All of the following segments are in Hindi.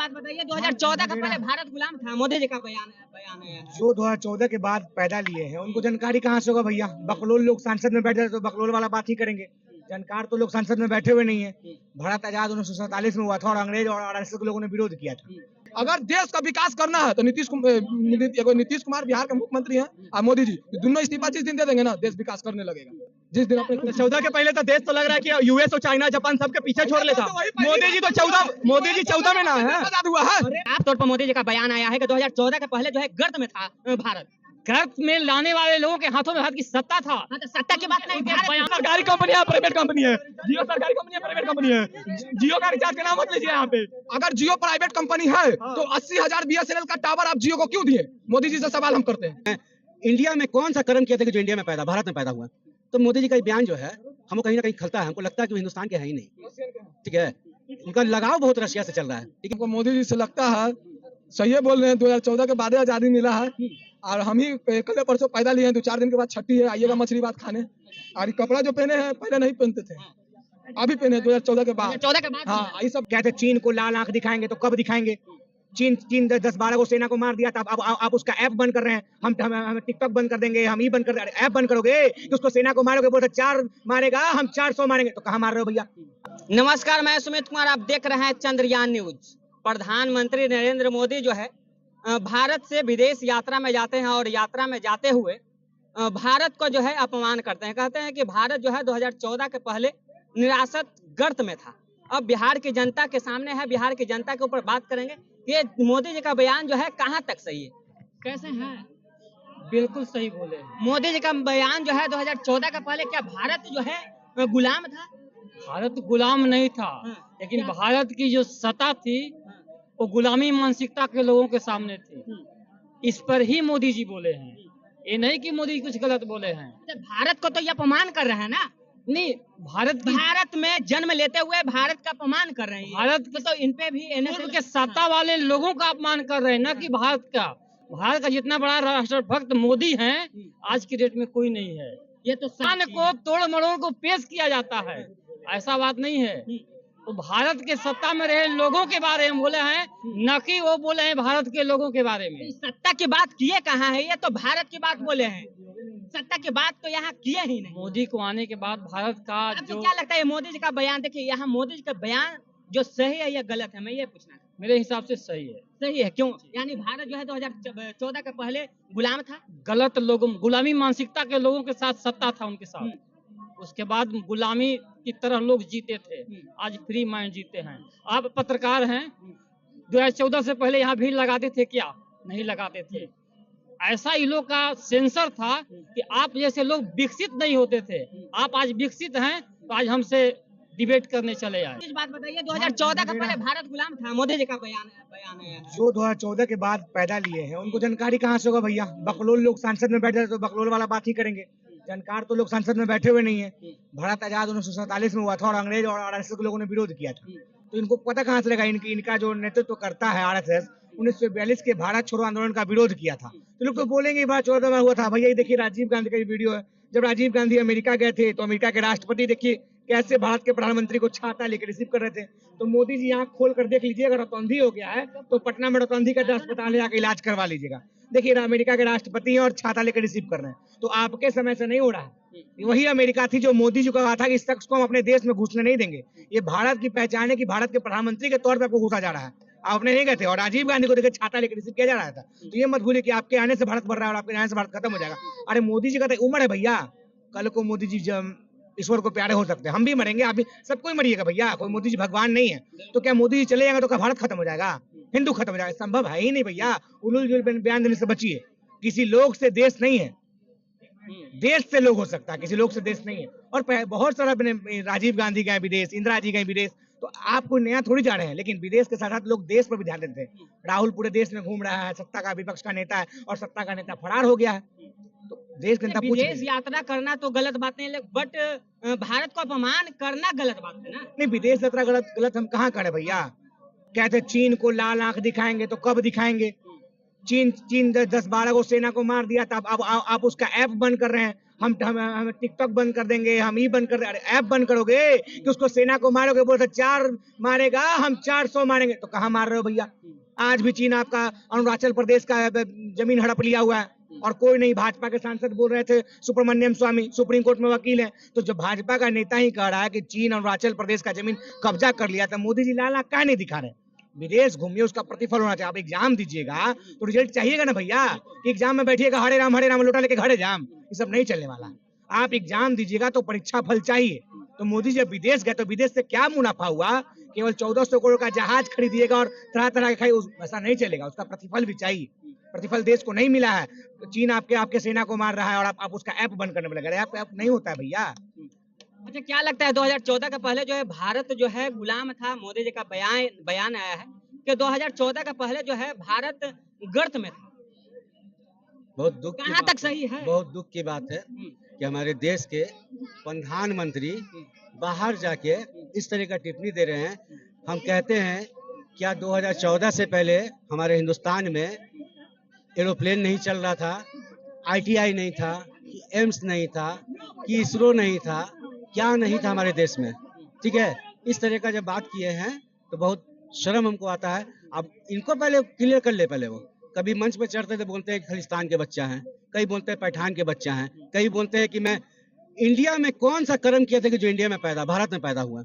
बात बताइए, 2014 का पहले भारत गुलाम था, मोदी जी का बयान है। जो 2014 के बाद पैदा लिए हैं उनको जानकारी कहाँ से होगा भैया। बकलोल लोग संसद में बैठ जाते तो बकलोल वाला बात ही करेंगे। जानकार तो लोग संसद में बैठे हुए नहीं है। भारत आजाद 1947 में हुआ था और अंग्रेज और आरएसएस के लोगों ने विरोध किया था। अगर देश का विकास करना है तो नीतीश कुमार बिहार के मुख्यमंत्री हैं और मोदी जी दोनों इस्तीफा जिस दिन दे देंगे ना, देश विकास करने लगेगा। जिस दिन अपने 14 के पहले तो देश तो लग रहा है कि यूएस और चाइना जापान सबके पीछे छोड़ लेता। मोदी जी 14 में ना है। आजाद हुआ है। साफ तौर पर मोदी जी का बयान आया है कि 2014 के पहले जो है गर्त में था भारत। गर्त में लाने वाले लोगों के हाथों में भारत की सत्ता था। हाँ, तो सत्ता की बात नहीं, सरकारी कंपनी है, प्राइवेट कंपनी है। जियो सरकारी कंपनी है, प्राइवेट कंपनी है। जियो का रिचार्ज का नाम मत लीजिए यहाँ पे। अगर जियो प्राइवेट कंपनी है तो 80,000 बीएसएनएल का टावर आप जियो को क्यों दिए? मोदी जी से सवाल हम करते हैं। इंडिया में कौन सा कर्म किया था कि जो इंडिया में पैदा भारत में पैदा हुआ? तो मोदी जी का बयान जो है हमको कहीं ना कहीं खलता है। हमको लगता है कि वो हिंदुस्तान के है ही नहीं। ठीक है, उनका लगाव बहुत रशिया से चल रहा है। ठीक हमको मोदी जी से लगता है सही बोल रहे हैं। 2014 के बाद आजादी मिला है और हम ही कल परसों पैदा लिए हैं। 2-4 दिन के बाद छठी है, आइएगा मछली भात खाने। और कपड़ा जो पहने हैं पहले नहीं पहनते थे, अभी पहने 2014 के बाद। 2014 के बाद हाँ, ये सब कहते चीन को लाल आंख दिखाएंगे तो कब दिखाएंगे? चीन 10-12 को सेना को मार दिया था। अब आप उसका ऐप बंद कर रहे हैं। हम टिकटॉक बंद कर देंगे, हम ही बंद कर देंगे। ऐप बंद करोगे कि उसको सेना को मारोगे, बोलते 4 मारेगा, हम 400 मारेंगे। तो कहाँ मार रहे हो भैया? नमस्कार, मैं सुमित कुमार, आप देख रहे हैं चंद्रयान न्यूज। प्रधानमंत्री नरेंद्र मोदी जो है भारत से विदेश यात्रा में जाते हैं और यात्रा में जाते हुए भारत को जो है अपमान करते हैं। कहते हैं कि भारत जो है 2014 के पहले निरासत गर्त में था। अब बिहार की जनता के सामने है, बिहार की जनता के ऊपर बात करेंगे। ये मोदी जी का बयान जो है कहाँ तक सही है, कैसे है? बिल्कुल सही बोले। मोदी जी का बयान जो है 2014 के पहले, क्या भारत जो है गुलाम था? भारत गुलाम नहीं था, लेकिन भारत की जो सत्ता थी वो गुलामी मानसिकता के लोगों के सामने थी। इस पर ही मोदी जी बोले हैं। ये नहीं कि मोदी कुछ गलत बोले हैं। भारत को तो ये अपमान कर रहे हैं ना। नहीं, भारत में जन्म लेते हुए भारत का अपमान कर रहे हैं। भारत तो इन पे भी के सत्ता वाले लोगों का अपमान कर रहे हैं, ना कि भारत का। भारत का जितना बड़ा राष्ट्रभक्त मोदी है आज की डेट में कोई नहीं है। ये तो सान को तोड़ मरोड़ को पेश किया जाता है, ऐसा बात नहीं है। तो भारत के सत्ता में रहे लोगों के बारे में बोले हैं, न कि वो बोले हैं भारत के लोगों के बारे में। सत्ता की बात किए कहाँ है? ये तो भारत की बात बोले हैं, सत्ता की बात तो यहाँ किए ही नहीं। मोदी को आने के बाद भारत का जो क्या लगता है मोदी जी का बयान, देखिए यहाँ मोदी जी का बयान जो सही है या गलत है, मैं ये पूछना। मेरे हिसाब से सही है। सही है, क्यों? यानी भारत जो है 2014 के पहले गुलाम था। गलत लोगों, गुलामी मानसिकता के लोगों के साथ सत्ता था उनके साथ। उसके बाद गुलामी की तरह लोग जीते थे, आज फ्री माइंड जीते हैं। आप पत्रकार हैं, 2014 से पहले यहाँ भीड़ लगाते थे क्या? नहीं लगाते थे। ऐसा इन लोग का सेंसर था कि आप जैसे लोग विकसित नहीं होते थे। आप आज विकसित हैं तो आज हमसे डिबेट करने चले आए। इस बात बताइए, 2014 का पहले भारत गुलाम था, मोदी जी का बयान है। जो 2014 के बाद पैदा लिए हैं उनको जानकारी कहाँ से होगा भैया। बकलोल लोग संसद में बैठ जाते तो बकलोल वाला बात ही करेंगे। जानकार तो लोग संसद में बैठे हुए नहीं है। भारत आजाद 1947 में हुआ था और अंग्रेज और आरएसएस के लोगों ने विरोध किया था। तो इनको पता कहाँ से लगा? इनका जो नेतृत्व करता है आरएसएस, 1942 के भारत छोड़ो आंदोलन का विरोध किया था। तो लोग तो बोलेंगे भारत छोड़ो में हुआ था। भैया ये देखिए राजीव गांधी का वीडियो है। जब राजीव गांधी अमेरिका गए थे तो अमेरिका के राष्ट्रपति देखिए कैसे भारत के प्रधानमंत्री को छाता लेकर रिसीव कर रहे थे। तो मोदी जी यहाँ खोल कर देख लीजिए, अगर रतौंधी हो गया है तो पटना में रतौंधी का अस्पताल जाकर इलाज करवा लीजिएगा। देखिए अमेरिका के राष्ट्रपति हैं और छाता लेकर रिसीव कर रहे हैं। तो आपके समय से नहीं हो रहा है। वही अमेरिका थी जो मोदी जी को कहा था कि इस शख्स को हम अपने देश में घुसने नहीं देंगे। ये भारत की पहचान है कि भारत के प्रधानमंत्री के तौर पर आपको घुसा जा रहा है। आप अपने नहीं कहते। और राजीव गांधी को देखिए छाता लेकर रिसीव किया जा रहा था। तो ये मत भूलिए कि आपके आने से भारत बढ़ रहा है और आपके आने से भारत खत्म हो जाएगा। अरे मोदी जी का तो उम्र है भैया। कल को मोदी जी ईश्वर को प्यारे हो सकते हैं। हम भी मरेंगे, आप भी, सब कोई मरिएगा भैया। कोई मोदी जी भगवान नहीं है। तो क्या मोदी जी चले जाएंगे तो क्या भारत खत्म हो जाएगा, हिंदू खत्म हो जाएगा? संभव है ही नहीं भैया। उलूल जुल बयान देने से बचिए। किसी लोग से देश नहीं है, देश से लोग हो सकता है, किसी लोग से देश नहीं है। और बहुत सारा राजीव गांधी गए विदेश, इंदिरा जी गए विदेश। तो आप कोई नया थोड़ी जा रहे हैं, लेकिन विदेश के साथ साथ लोग देश पर भी ध्यान देते हैं। राहुल पूरे देश में घूम रहा है, सत्ता का विपक्ष का नेता है और सत्ता का नेता फरार हो गया है। तो देश के नेता विदेश यात्रा करना तो गलत बात नहीं, बट भारत को अपमान करना गलत बात है ना। नहीं, विदेश यात्रा गलत हम कहाँ करें भैया। कहते चीन को लाल आंख दिखाएंगे तो कब दिखाएंगे? चीन 10-12 को सेना को मार दिया था। अब आप उसका ऐप बंद कर रहे हैं। हम टिकटॉक बंद कर देंगे, हम ये बंद कर देंगे। अरे ऐप बंद करोगे कि उसको सेना को मारोगे, बोलते 4 मारेगा हम 400 मारेंगे, तो कहाँ मार रहे हो भैया? आज भी चीन आपका अरुणाचल प्रदेश का जमीन हड़प लिया हुआ है और कोई नहीं। भाजपा के सांसद बोल रहे थे, सुब्रमण्यम स्वामी सुप्रीम कोर्ट में वकील है, तो जब भाजपा का नेता ही कह रहा है कि चीन अरुणाचल प्रदेश का जमीन कब्जा कर लिया, तो मोदी जी लाला क्या नहीं दिखा रहे? विदेश घूमिए, उसका प्रतिफल होना चाहिए। आप एग्जाम दीजिएगा तो रिजल्ट चाहिएगा ना भैया, कि एग्जाम में बैठिएगा हरे राम लोटा लेके घरे जाम, ये सब नहीं चलने वाला। आप एग्जाम दीजिएगा तो परीक्षा फल चाहिए। तो मोदी जब विदेश गए तो विदेश से क्या मुनाफा हुआ? केवल 1400 करोड़ का जहाज खरीदिएगा और तरह तरह के खाई, ऐसा नहीं चलेगा। उसका प्रतिफल भी चाहिए। प्रतिफल देश को नहीं मिला है, तो चीन आपके सेना को मार रहा है और आप उसका ऐप बंद करने में लगे। ऐप नहीं होता है भैया। अच्छा, क्या लगता है 2014 का पहले जो है भारत जो है गुलाम था? मोदी जी का बयान आया है कि 2014 का पहले जो है भारत गर्त में था। बहुत दुख की कहाँ बात तक सही है? बहुत दुख की बात है कि हमारे देश के प्रधानमंत्री बाहर जाके इस तरह का टिप्पणी दे रहे हैं। हम कहते हैं क्या 2014 से पहले हमारे हिंदुस्तान में एरोप्लेन नहीं चल रहा था, ITI नहीं था, कि एम्स नहीं था, कि इसरो नहीं था, क्या नहीं था हमारे देश में? ठीक है, इस तरह का जब बात किए हैं तो बहुत शर्म हमको आता है। अब इनको पहले क्लियर कर ले। पहले वो कभी मंच पे चढ़ते थे, बोलते हैं खालिस्तान के बच्चा हैं, कई बोलते हैं पठान के बच्चा हैं, कई बोलते हैं कि मैं इंडिया में कौन सा कर्म किया था कि जो इंडिया में भारत में पैदा हुआ।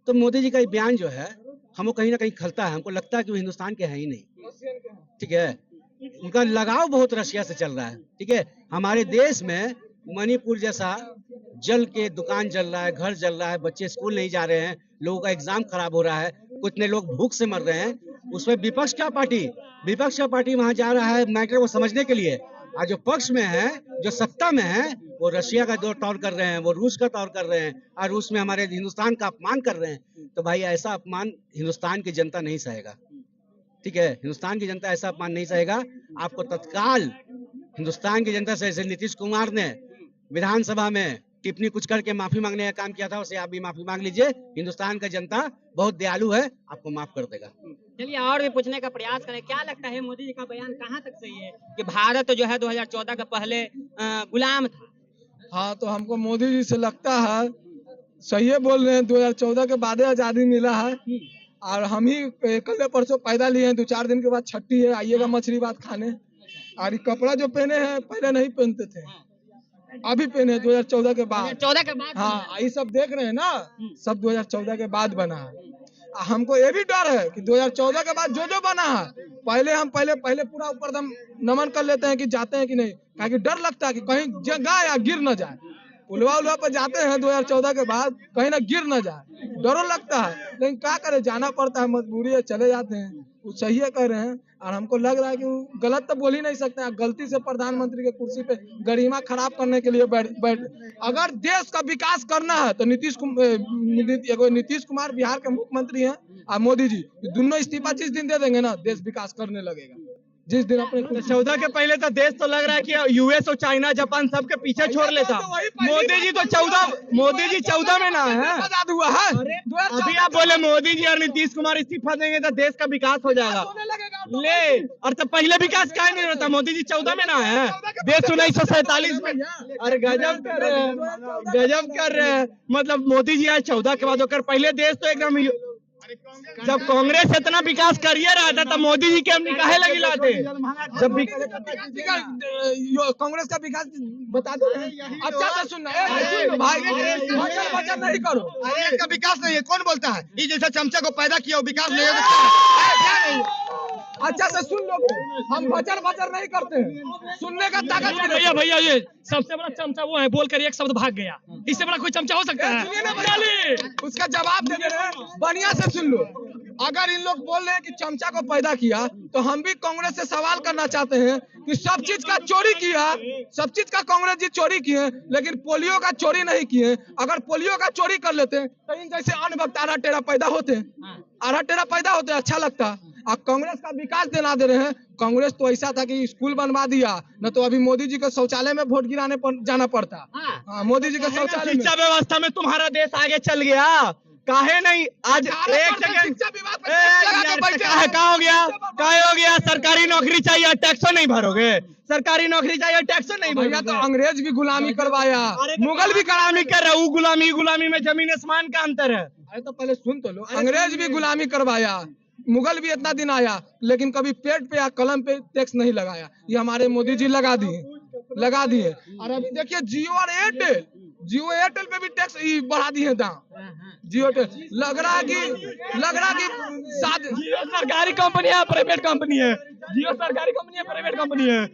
तो मोदी जी का ये बयान जो है हमको कहीं ना कहीं खलता है। हमको लगता है कि वो हिंदुस्तान के हैं ही नहीं। ठीक है, उनका लगाव बहुत रशिया से चल रहा है। ठीक है, हमारे देश में मणिपुर जैसा जल के दुकान जल रहा है, घर जल रहा है, बच्चे स्कूल नहीं जा रहे हैं, लोगों का एग्जाम खराब हो रहा है, कितने लोग भूख से मर रहे हैं। उसमें विपक्ष का पार्टी वहां जा रहा है मैटर को समझने के लिए, और जो पक्ष में है, जो सत्ता में है, वो रशिया का तौर कर रहे हैं, वो रूस का तौर कर रहे हैं, और रूस में हमारे हिंदुस्तान का अपमान कर रहे हैं। तो भाई ऐसा अपमान हिंदुस्तान की जनता नहीं सहेगा। ठीक है, हिंदुस्तान की जनता ऐसा अपमान नहीं सहेगा। आपको तत्काल हिंदुस्तान की जनता से, जैसे नीतीश कुमार ने विधानसभा में टिप्पणी कुछ करके माफी मांगने का काम किया था, उसे आप भी माफी मांग लीजिए। हिंदुस्तान का जनता बहुत दयालु है, आपको माफ कर देगा। चलिए और भी पूछने का प्रयास करें। क्या लगता है मोदी जी का बयान कहाँ तक सही है कि भारत जो है 2014 का पहले गुलाम था? हाँ, तो हमको मोदी जी से लगता है सही बोल रहे हैं। 2014 के बाद आजादी मिला है और हम ही कल परसों पैदा लिए हैं, 2-4 दिन के बाद छठी है, आइएगा मछली भात खाने। और ये कपड़ा जो पहने हैं पहले नहीं पहनते थे, अभी पहने 2014 के बाद। 2014 के बाद? हाँ, ये सब देख रहे हैं ना, सब 2014 के बाद बना है। हमको ये भी डर है कि 2014 के बाद जो बना है, पहले पूरा ऊपर दम नमन कर लेते हैं कि जाते हैं कि नहीं, क्योंकि डर लगता है कि कहीं जगह या गिर न जाए। उलवा पर जाते हैं 2014 के बाद, कहीं ना गिर न जाए, डर लगता है, लेकिन क्या करे, जाना पड़ता है, मजबूरी है, चले जाते हैं। वो सही है कह रहे हैं, और हमको लग रहा है कि वो गलत तो बोल ही नहीं सकते हैं। गलती से प्रधानमंत्री के कुर्सी पे गरिमा खराब करने के लिए बैठ। अगर देश का विकास करना है तो नीतीश कुमार बिहार के मुख्यमंत्री हैं और मोदी जी, दोनों इस्तीफा जिस दिन दे देंगे ना, देश विकास करने लगेगा। जिस दिन अपने 14 के पहले तो देश तो लग रहा है कि यूएस और चाइना जापान सबके पीछे छोड़ लेता। मोदी जी 14 में ना है। हुआ है अभी आप बोले मोदी जी और नीतीश कुमार इस्तीफा देंगे तो देश का विकास हो जाएगा। ले, और तो पहले विकास क्या नहीं होता? मोदी जी 14 में ना है, देश 1947 में। अरे गजब कर रहे हैं। मतलब मोदी जी आज 14 के बाद होकर, पहले देश तो एकदम, जब कांग्रेस इतना विकास करिए रहा था तब मोदी जी के हम निकाहे लगी लाते। जब कांग्रेस का विकास बता दो, अच्छा से सुनना भाई, वचन नहीं करो। अरे का विकास नहीं है, कौन बोलता है? ये जैसा चमचा को पैदा किया, विकास नहीं होगा। अच्छा से सुन लो, हम बचर नहीं करते हैं, सुनने का ताकत। भैया ये सबसे बड़ा चमचा वो है, बोलकर एक शब्द भाग गया, इससे बड़ा कोई चमचा हो सकता है? उसका जवाब दे दे रहे हैं, बढ़िया से सुन लो। अगर इन लोग बोल रहे हैं कि चमचा को पैदा किया, तो हम भी कांग्रेस से सवाल करना चाहते हैं कि सब चीज का चोरी किया, सब चीज का कांग्रेस जी चोरी किए, लेकिन पोलियो का चोरी नहीं किए। अगर पोलियो का चोरी कर लेते तो इन जैसे अन्य वक्त आरा टेरा पैदा होते, अच्छा लगता। और कांग्रेस का विकास दिला दे रहे हैं। कांग्रेस तो ऐसा था कि स्कूल बनवा दिया, न तो अभी मोदी जी के शौचालय में वोट गिराने जाना पड़ता। हाँ, मोदी जी के शौचालय शिक्षा व्यवस्था में तुम्हारा देश आगे चल गया। काहे नहीं आज एक सेकंड कहाँ हो गया सरकारी नौकरी चाहिए टैक्सो नहीं भरोगे सरकारी नौकरी चाहिए टैक्सो नहीं भैया भरोगे तो अंग्रेज भी गुलामी करवाया, मुगल भी गुलामी कर रहा है गुलामी में जमीन आसमान का अंतर है अरे तो पहले सुन तो लो, अंग्रेज भी गुलामी करवाया, मुगल भी इतना दिन आया, लेकिन कभी पेट पे या कलम पे टैक्स नहीं लगाया। ये हमारे मोदी जी लगा दिए। और अभी देखिए जियो और एयरटेल पे भी टैक्स बढ़ा दिए दाम। जियो लग रहा कि जियो सरकारी कंपनी है प्राइवेट कंपनी है जियो सरकारी कंपनी है प्राइवेट कंपनी है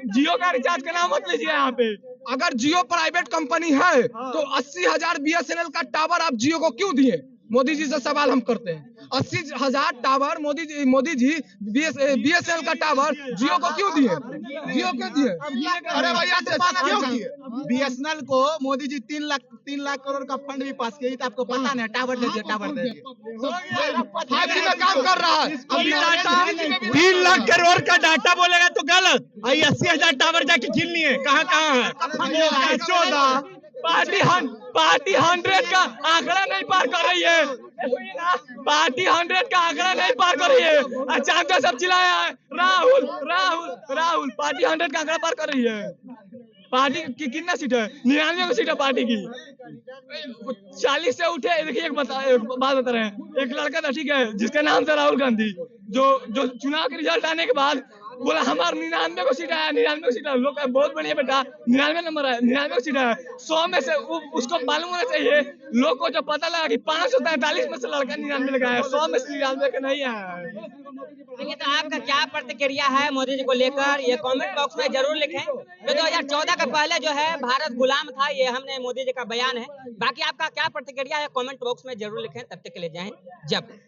जियो का रिचार्ज का नाम मत लीजिए यहाँ पे। अगर जियो प्राइवेट कंपनी है तो 80,000 BSNL का टावर आप जियो को क्यों दिए? मोदी जी से सवाल हम करते हैं। 80,000 टावर मोदी जी BSNL का टावर जियो को क्यों दिए? अरे भैया क्यों दिए? BSNL को मोदी जी 3 लाख करोड़ का फंड भी पास किया, तो आपको पता नहीं, टावर दे दिया 5G में काम कर रहा है। 3 लाख करोड़ का डाटा बोलेगा तो गलत। 80,000 टावर जाके गिन लिए कहाँ है 14 पार्टी 100 का आंकड़ा नहीं पार कर रही है पार्टी 100 का आंकड़ा नहीं पार कर रही है। अचानक सब चिल्लाया है राहुल पार्टी 100 का आंकड़ा पार कर रही है। पार्टी की कितना सीट है? 99 सीट है पार्टी की। 40 से उठे। देखिए एक बात बता रहे हैं, एक लड़का था ठीक है जिसका नाम था राहुल गांधी, जो चुनाव के रिजल्ट आने के बाद बोला हमारा 99 को सीट आया 99 सीट लोग बहुत बढ़िया बेटा 99 नंबर है 99 सीट है 100 में से उसको मालूम होना चाहिए लोग को जो पता लगा कि 543 में से लड़का 99 लगा है 100 में से 99 का नहीं है। देखिए तो आपका क्या प्रतिक्रिया है मोदी जी को लेकर, ये कमेंट बॉक्स में जरूर लिखें। जो 2014 के पहले जो है भारत गुलाम था, ये हमने मोदी जी का बयान है। बाकी आपका क्या प्रतिक्रिया है कमेंट बॉक्स में जरूर लिखें। तब तक के लिए जय हिंद जय भारत।